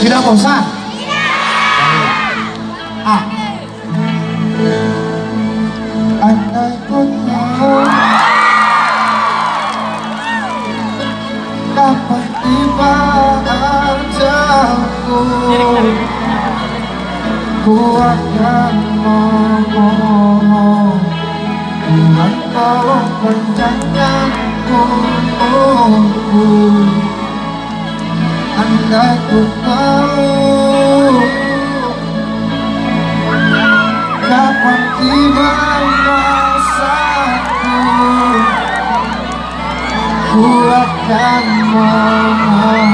Tidak bosan? Ah. Andai ku tahu kapan tiba ajalku, ku akan memohon Tuhan tolong panjangkan umurku. Andai ku tahu kapan tiba masaku, ku akan memohon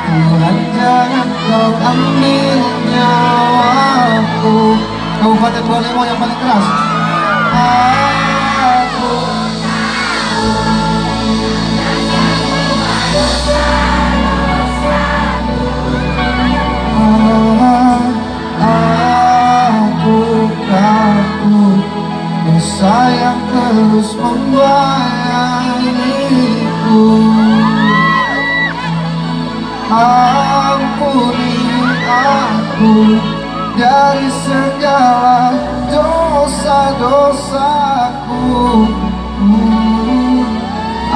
Tuhan jangan kau ambil nyawaku. Kabupaten Bolemo yang paling keras. Dosa yang terus membayangiku, ampuni aku dari segala dosa-dosaku.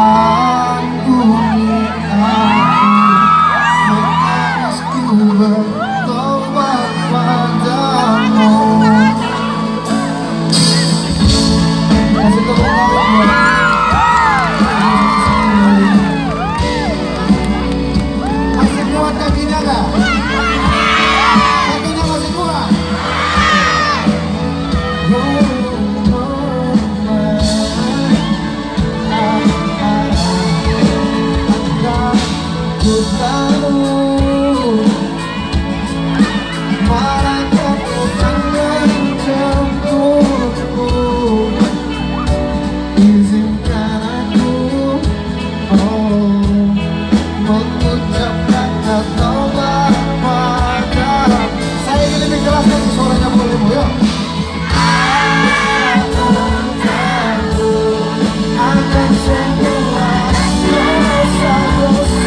Ampuni aku, menangisku bertobat padamu. Kasih tepuk tangan. Masih kuat kakinya nggak? Kakinya masih kuat? Ku tahu malaikat akan menjemputku. Izinkan aku mengucapkan taubat padamu. Saya ingin lebih keras lagi suaranya, boleh Bu? Yuk. Akan semua dosa-dosaku.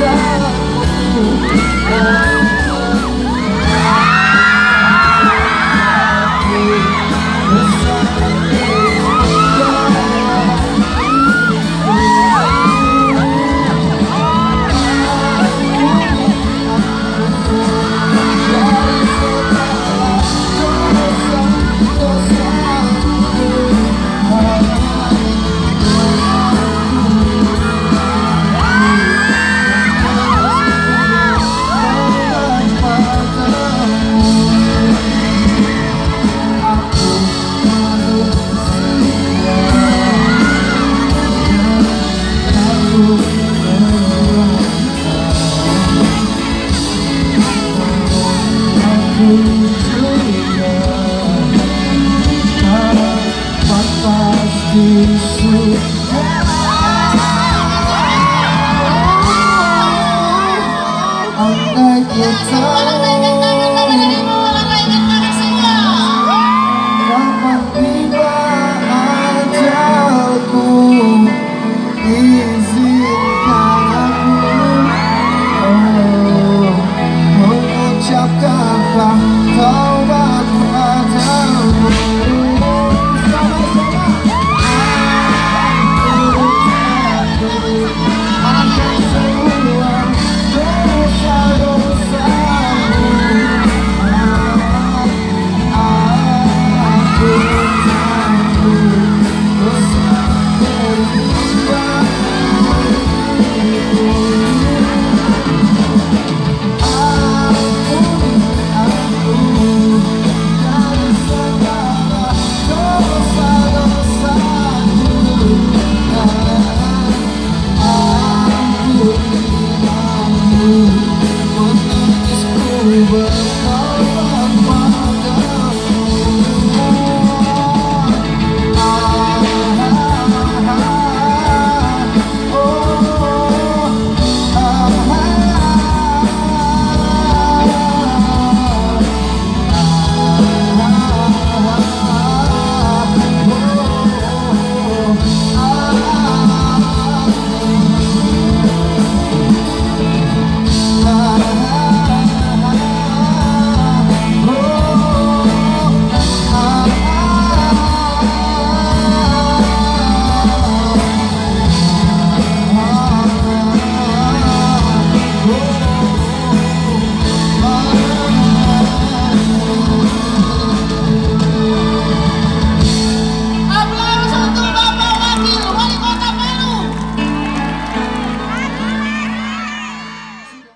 Andai ku tahu kapan tiba ajalku, izinkan aku mengucapkan taubat padamu. Over